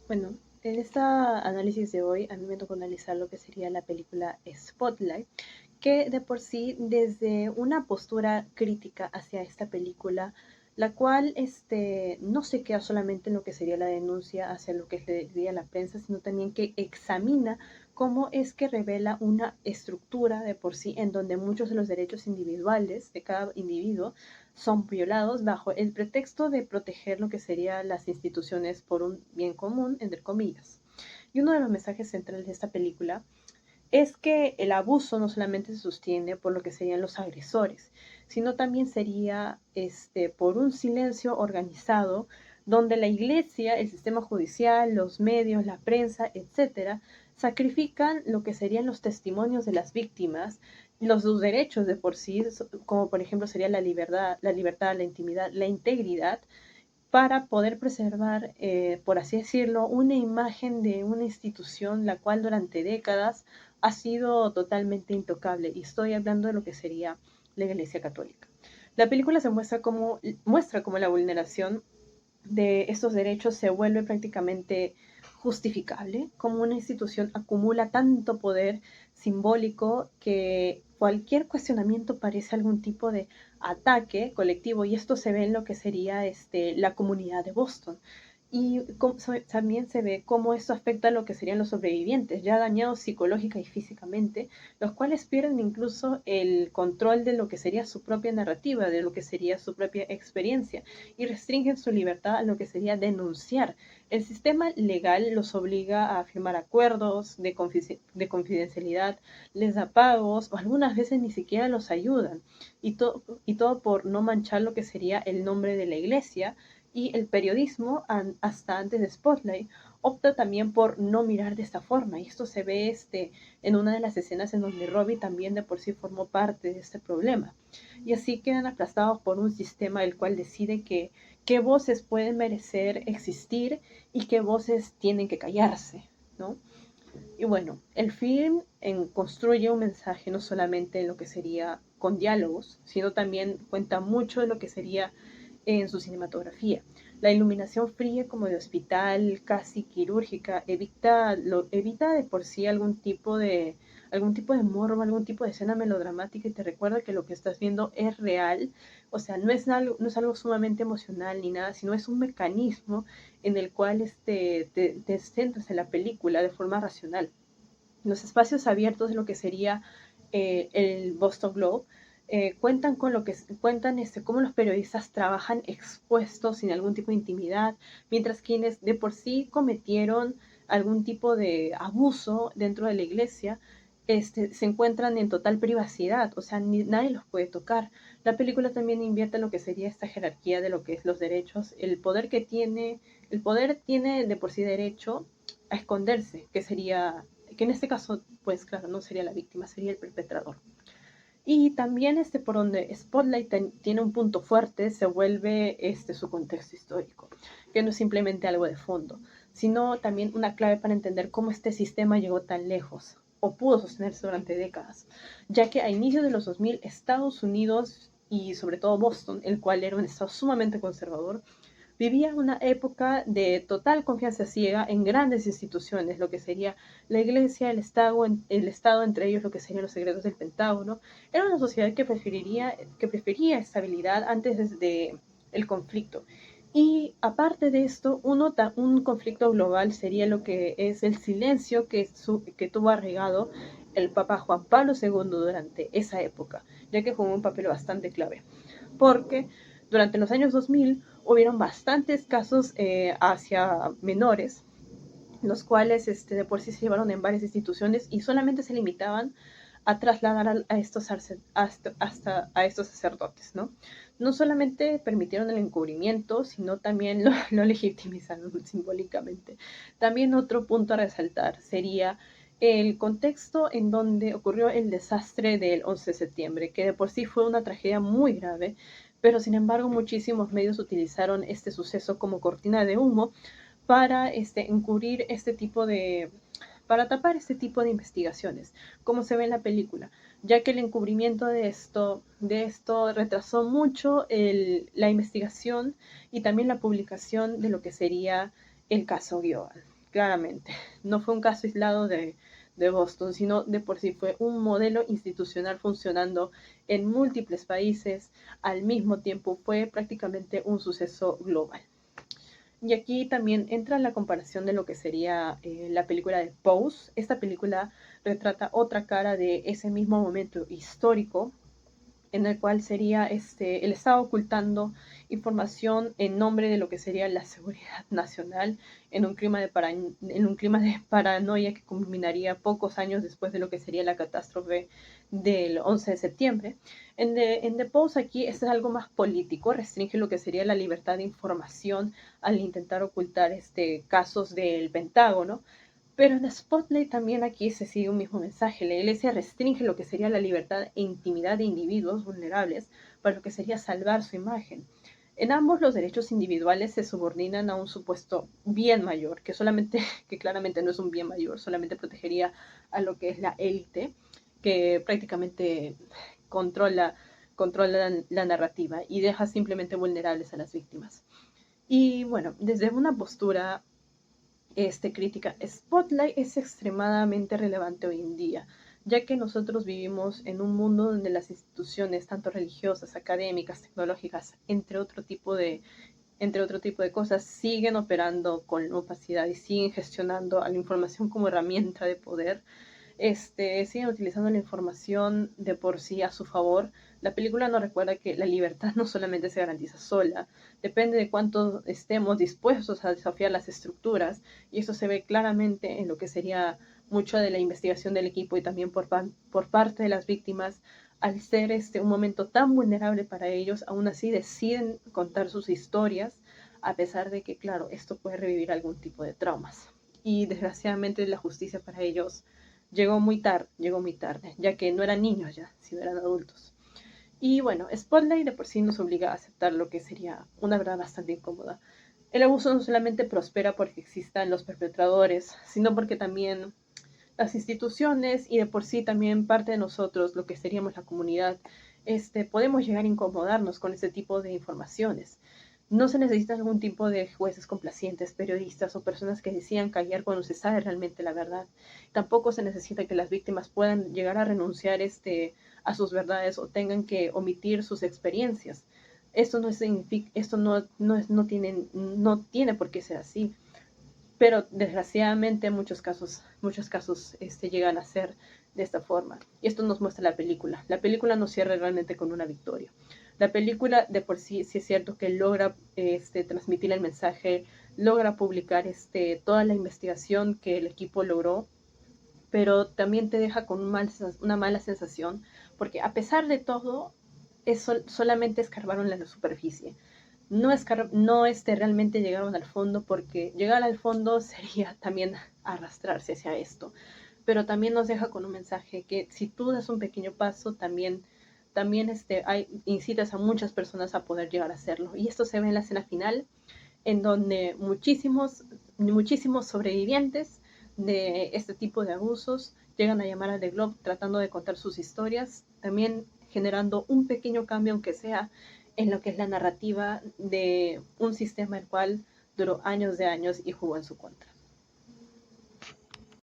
Bueno, en esta análisis de hoy a mí me tocó analizar lo que sería la película Spotlight, que de por sí desde una postura crítica hacia esta película, la cual no se queda solamente en lo que sería la denuncia hacia lo que sería la prensa, sino también que examina cómo es que revela una estructura de por sí en donde muchos de los derechos individuales de cada individuo son violados bajo el pretexto de proteger lo que serían las instituciones por un bien común, entre comillas. Y uno de los mensajes centrales de esta película es que el abuso no solamente se sostiene por lo que serían los agresores, sino también sería por un silencio organizado donde la iglesia, el sistema judicial, los medios, la prensa, etcétera, sacrifican lo que serían los testimonios de las víctimas, sus derechos de por sí, como por ejemplo sería la libertad, la intimidad, la integridad, para poder preservar, por así decirlo, una imagen de una institución la cual durante décadas ha sido totalmente intocable. Y estoy hablando de lo que sería la Iglesia Católica. La película muestra cómo la vulneración de estos derechos se vuelve prácticamente justificable, como una institución acumula tanto poder simbólico que cualquier cuestionamiento parece algún tipo de ataque colectivo, y esto se ve en lo que sería la comunidad de Boston. Y también se ve cómo esto afecta a lo que serían los sobrevivientes, ya dañados psicológica y físicamente, los cuales pierden incluso el control de lo que sería su propia narrativa, de lo que sería su propia experiencia, y restringen su libertad a lo que sería denunciar. El sistema legal los obliga a firmar acuerdos de confidencialidad, les da pagos, o algunas veces ni siquiera los ayudan, y todo por no manchar lo que sería el nombre de la iglesia. Y el periodismo, hasta antes de Spotlight, opta también por no mirar de esta forma. Y esto se ve en una de las escenas en donde Robbie también de por sí formó parte de este problema. Y así quedan aplastados por un sistema el cual decide que qué voces pueden merecer existir y qué voces tienen que callarse, ¿no? Y bueno, el film construye un mensaje no solamente en lo que sería con diálogos, sino también cuenta mucho de lo que sería en su cinematografía. La iluminación fría como de hospital, casi quirúrgica, evita de por sí algún tipo de morbo, algún tipo de escena melodramática, y te recuerda que lo que estás viendo es real. O sea, no es algo sumamente emocional ni nada, sino es un mecanismo en el cual te centras en la película de forma racional. Los espacios abiertos de lo que sería el Boston Globe cuentan con lo que cuentan cómo los periodistas trabajan expuestos sin algún tipo de intimidad, mientras quienes de por sí cometieron algún tipo de abuso dentro de la iglesia se encuentran en total privacidad, o sea, nadie los puede tocar. La película también invierte en lo que sería esta jerarquía de lo que es los derechos, el poder tiene de por sí derecho a esconderse, que en este caso, pues claro, no sería la víctima, sería el perpetrador. Y también por donde Spotlight tiene un punto fuerte, se vuelve su contexto histórico, que no es simplemente algo de fondo, sino también una clave para entender cómo este sistema llegó tan lejos o pudo sostenerse durante décadas, ya que a inicios de los 2000 Estados Unidos y sobre todo Boston, el cual era un estado sumamente conservador, vivía una época de total confianza ciega en grandes instituciones, lo que sería la iglesia, el Estado, entre ellos lo que serían los secretos del Pentágono. Era una sociedad que prefería estabilidad antes de el conflicto. Y aparte de esto, un conflicto global sería lo que es el silencio que tuvo arraigado el Papa Juan Pablo II durante esa época, ya que jugó un papel bastante clave. Porque durante los años 2000 hubieron bastantes casos hacia menores, los cuales de por sí se llevaron en varias instituciones y solamente se limitaban a trasladar a estos sacerdotes, ¿no? No solamente permitieron el encubrimiento, sino también lo legitimizaron simbólicamente. También otro punto a resaltar sería el contexto en donde ocurrió el desastre del 11 de septiembre, que de por sí fue una tragedia muy grave, pero sin embargo muchísimos medios utilizaron este suceso como cortina de humo para encubrir para tapar este tipo de investigaciones, como se ve en la película, ya que el encubrimiento de esto retrasó mucho la investigación y también la publicación de lo que sería el caso Giovan. claramente. No fue un caso aislado de Boston, sino de por sí fue un modelo institucional funcionando en múltiples países al mismo tiempo. Fue prácticamente un suceso global. Y aquí también entra la comparación de lo que sería la película de Pose. Esta película retrata otra cara de ese mismo momento histórico en el cual sería el Estado ocultando información en nombre de lo que sería la seguridad nacional en un clima de paranoia que culminaría pocos años después de lo que sería la catástrofe del 11 de septiembre. En The Post aquí es algo más político, restringe lo que sería la libertad de información al intentar ocultar casos del Pentágono, pero en Spotlight también aquí se sigue un mismo mensaje. La iglesia restringe lo que sería la libertad e intimidad de individuos vulnerables para lo que sería salvar su imagen. En ambos los derechos individuales se subordinan a un supuesto bien mayor, que claramente no es un bien mayor, solamente protegería a lo que es la élite, que prácticamente controla, controla la narrativa y deja simplemente vulnerables a las víctimas. Y bueno, desde una postura crítica, Spotlight es extremadamente relevante hoy en día, ya que nosotros vivimos en un mundo donde las instituciones, tanto religiosas, académicas, tecnológicas, entre otro tipo de cosas, siguen operando con opacidad y siguen gestionando a la información como herramienta de poder, siguen utilizando la información de por sí a su favor. La película nos recuerda que la libertad no solamente se garantiza sola, depende de cuánto estemos dispuestos a desafiar las estructuras, y eso se ve claramente en lo que sería mucho de la investigación del equipo y también por parte de las víctimas. Al ser un momento tan vulnerable para ellos, aún así deciden contar sus historias, a pesar de que, claro, esto puede revivir algún tipo de traumas. Y desgraciadamente la justicia para ellos llegó muy tarde, ya que no eran niños ya, sino eran adultos. Y bueno, Spotlight de por sí nos obliga a aceptar lo que sería una verdad bastante incómoda. El abuso no solamente prospera porque existan los perpetradores, sino porque también las instituciones y de por sí también parte de nosotros, lo que seríamos la comunidad, podemos llegar a incomodarnos con este tipo de informaciones. No se necesita algún tipo de jueces complacientes, periodistas o personas que decidan callar cuando se sabe realmente la verdad. Tampoco se necesita que las víctimas puedan llegar a renunciar a sus verdades o tengan que omitir sus experiencias. Esto no significa, esto no tiene por qué ser así, pero desgraciadamente muchos casos llegan a ser de esta forma. Y esto nos muestra la película. La película no cierra realmente con una victoria. La película de por sí sí es cierto que logra transmitir el mensaje, logra publicar toda la investigación que el equipo logró, pero también te deja con una mala sensación, porque a pesar de todo, solamente escarbaron la superficie. No realmente llegaron al fondo, porque llegar al fondo sería también arrastrarse hacia esto, pero también nos deja con un mensaje que si tú das un pequeño paso, también incitas a muchas personas a poder llegar a hacerlo. Y esto se ve en la escena final, en donde muchísimos sobrevivientes de este tipo de abusos llegan a llamar a The Globe tratando de contar sus historias, también generando un pequeño cambio, aunque sea en lo que es la narrativa de un sistema el cual duró años de años y jugó en su contra.